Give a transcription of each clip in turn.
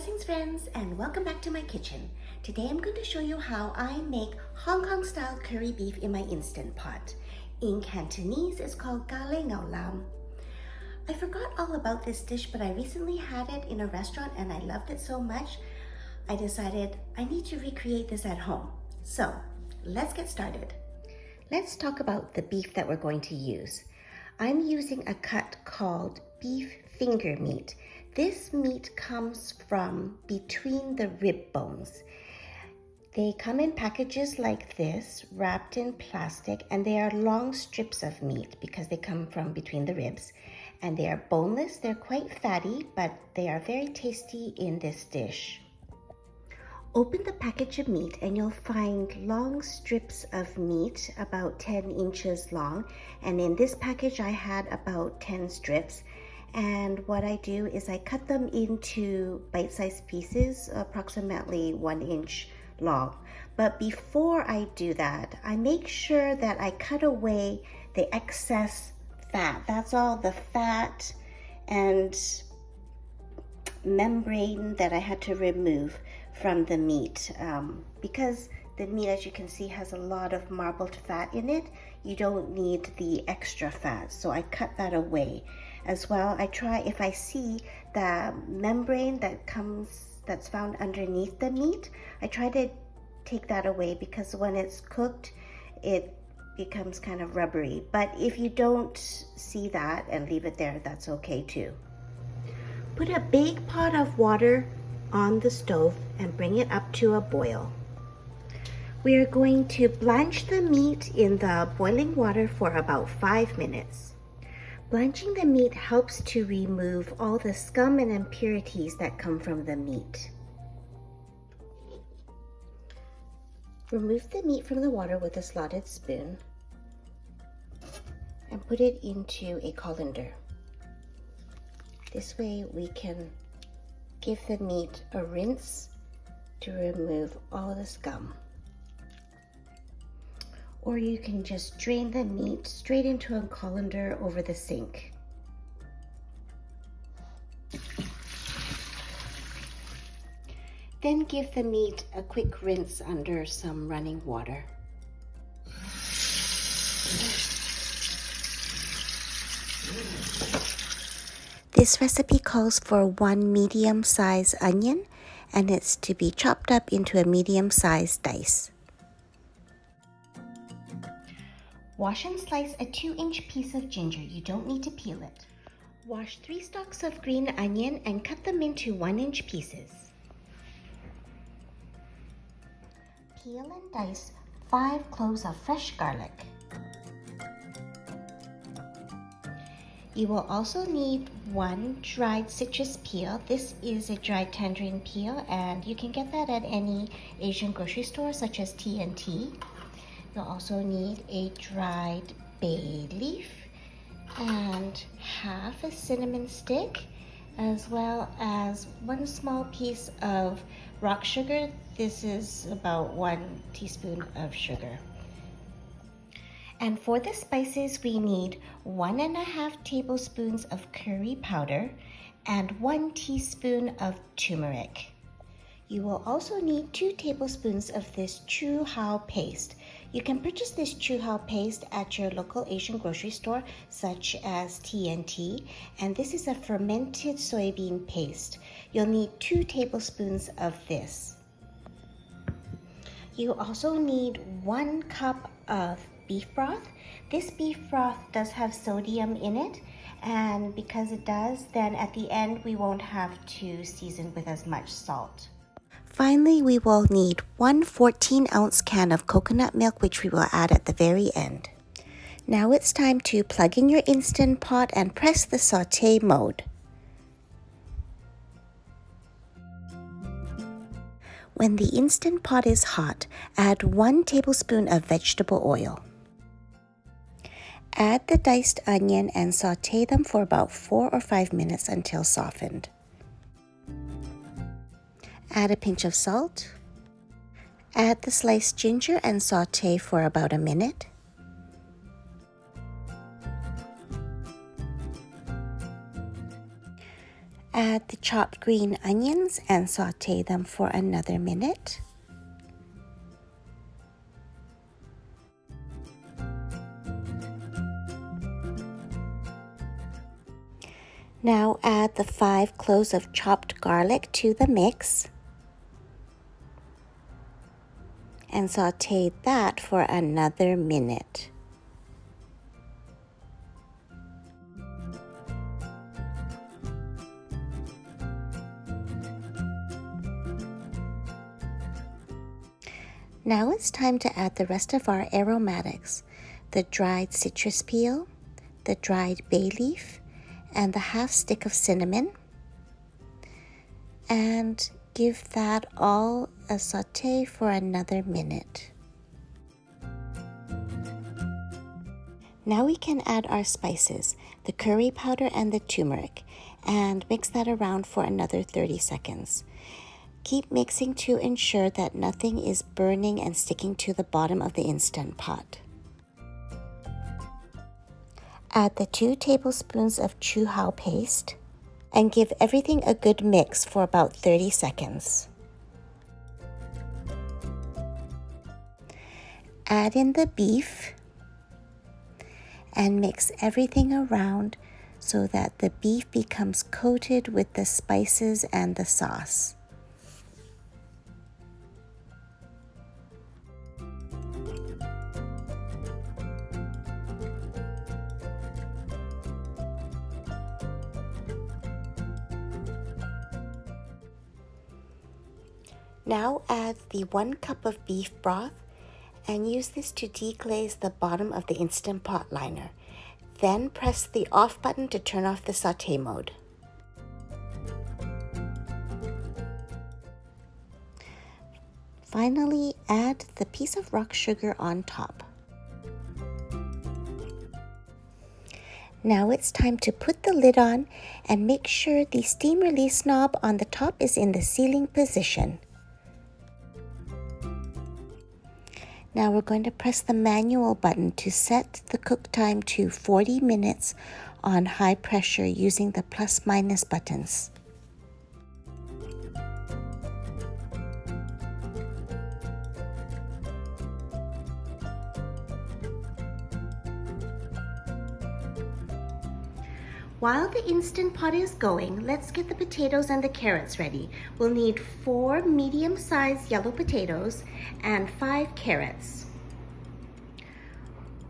Blessings friends, and welcome back to my kitchen. Today I'm going to show you how I make Hong Kong style curry beef in my Instant Pot. In Cantonese it's called Ga Lei Ngao Lam. I forgot all about this dish, but I recently had it in a restaurant and I loved it so much I decided I need to recreate this at home. So let's get started. Let's talk about the beef that we're going to use. I'm using a cut called beef finger meat. This meat comes from between the rib bones. They come in packages like this, wrapped in plastic, and they are long strips of meat because they come from between the ribs. And they are boneless, they're quite fatty, but they are very tasty in this dish. Open the package of meat and you'll find long strips of meat about 10 inches long. And in this package I had about 10 strips. And what I do is I cut them into bite-sized pieces, approximately 1 inch long. But before I do that, I make sure that I cut away the excess fat. That's all the fat and membrane that I had to remove from the meat. Because the meat, as you can see, has a lot of marbled fat in it. You don't need the extra fat, so I cut that away. As well, I try, if I see the membrane that's found underneath the meat, I try to take that away because when it's cooked, it becomes kind of rubbery. But if you don't see that and leave it there, that's okay too. Put a big pot of water on the stove and bring it up to a boil. We are going to blanch the meat in the boiling water for about 5 minutes. Blanching the meat helps to remove all the scum and impurities that come from the meat. Remove the meat from the water with a slotted spoon and put it into a colander. This way we can give the meat a rinse to remove all the scum. Or you can just drain the meat straight into a colander over the sink. Then give the meat a quick rinse under some running water. This recipe calls for 1 medium-sized onion, and it's to be chopped up into a medium-sized dice. Wash and slice a 2-inch piece of ginger. You don't need to peel it. Wash 3 stalks of green onion and cut them into 1-inch pieces. Peel and dice 5 cloves of fresh garlic. You will also need 1 dried citrus peel. This is a dried tangerine peel, and you can get that at any Asian grocery store such as T&T. You'll also need a dried bay leaf and half a cinnamon stick, as well as 1 small piece of rock sugar. This is about 1 teaspoon of sugar. And for the spices, we need 1.5 tablespoons of curry powder and 1 teaspoon of turmeric. You will also need 2 tablespoons of this Chu Hou Paste. You can purchase this Chu Hou Paste at your local Asian grocery store such as T&T, and this is a fermented soybean paste. You'll need 2 tablespoons of this. You also need 1 cup of beef broth. This beef broth does have sodium in it, and because it does, then at the end we won't have to season with as much salt. Finally, we will need 1 14-ounce can of coconut milk, which we will add at the very end. Now it's time to plug in your Instant Pot and press the sauté mode. When the Instant Pot is hot, add 1 tablespoon of vegetable oil. Add the diced onion and sauté them for about 4 or 5 minutes until softened. Add a pinch of salt. Add the sliced ginger and sauté for about a minute. Add the chopped green onions and saute them for another minute. Now add the 5 cloves of chopped garlic to the mix and saute that for another minute. Now it's time to add the rest of our aromatics, the dried citrus peel, the dried bay leaf, and the half stick of cinnamon, and give that all a saute for another minute. Now we can add our spices, the curry powder and the turmeric, and mix that around for another 30 seconds. Keep mixing to ensure that nothing is burning and sticking to the bottom of the Instant Pot. Add the 2 tablespoons of Chu Hou Paste and give everything a good mix for about 30 seconds. Add in the beef and mix everything around so that the beef becomes coated with the spices and the sauce. Now add the 1 cup of beef broth and use this to deglaze the bottom of the Instant Pot liner. Then press the off button to turn off the sauté mode. Finally, add the piece of rock sugar on top. Now it's time to put the lid on and make sure the steam release knob on the top is in the sealing position. Now we're going to press the manual button to set the cook time to 40 minutes on high pressure using the plus/minus buttons. While the Instant Pot is going, let's get the potatoes and the carrots ready. We'll need 4 medium-sized yellow potatoes and 5 carrots.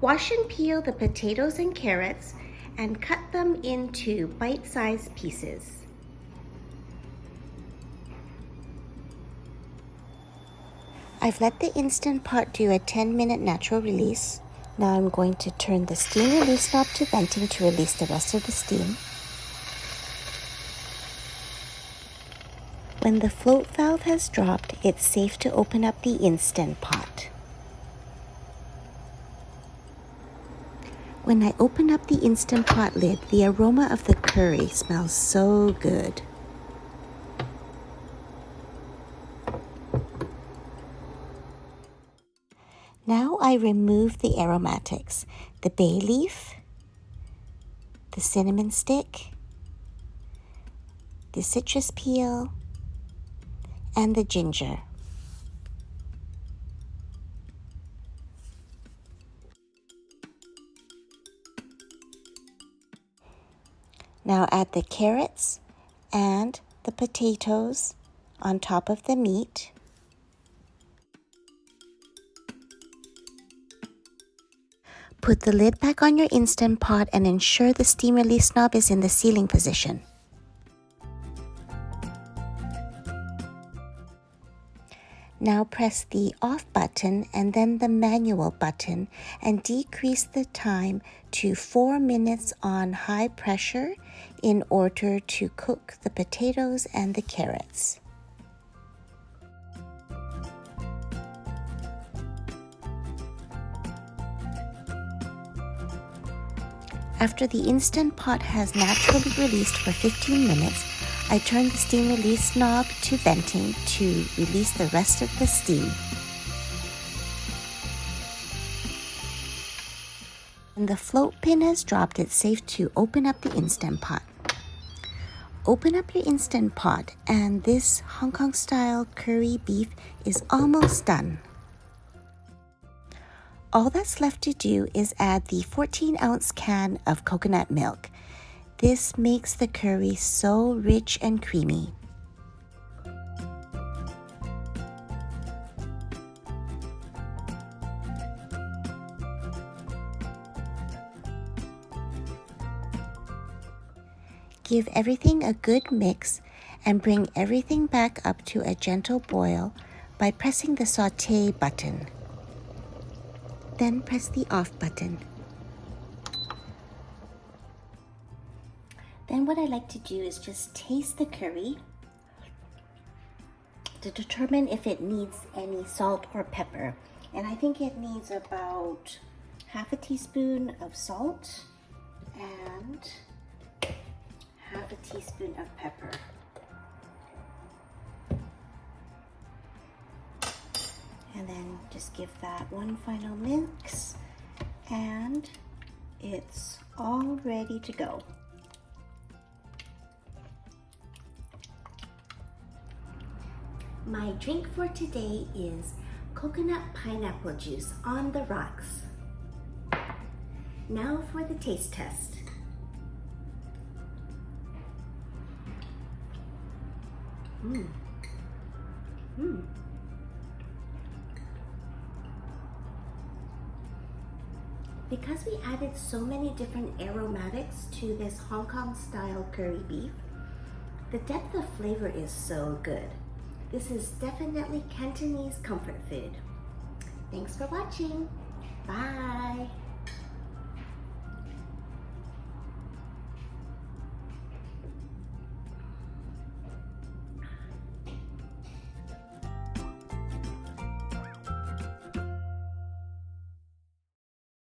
Wash and peel the potatoes and carrots and cut them into bite-sized pieces. I've let the Instant Pot do a 10-minute natural release. Now I'm going to turn the steam release knob to venting to release the rest of the steam. When the float valve has dropped, it's safe to open up the Instant Pot. When I open up the Instant Pot lid, the aroma of the curry smells so good. Now I remove the aromatics, the bay leaf, the cinnamon stick, the citrus peel, and the ginger. Now add the carrots and the potatoes on top of the meat. Put the lid back on your Instant Pot and ensure the steam release knob is in the sealing position. Now press the off button and then the manual button and decrease the time to 4 minutes on high pressure in order to cook the potatoes and the carrots. After the Instant Pot has naturally released for 15 minutes, I turn the steam release knob to venting to release the rest of the steam. When the float pin has dropped, it's safe to open up the Instant Pot. Open up your Instant Pot and this Hong Kong style curry beef is almost done. All that's left to do is add the 14-ounce can of coconut milk. This makes the curry so rich and creamy. Give everything a good mix and bring everything back up to a gentle boil by pressing the sauté button. Then press the off button. Then what I like to do is just taste the curry to determine if it needs any salt or pepper. And I think it needs about half a teaspoon of salt and half a teaspoon of pepper. And then just give that one final mix and it's all ready to go. My drink for today is coconut pineapple juice on the rocks. Now for the taste test. Because we added so many different aromatics to this Hong Kong style curry beef, the depth of flavor is so good. This is definitely Cantonese comfort food. Thanks for watching. Bye.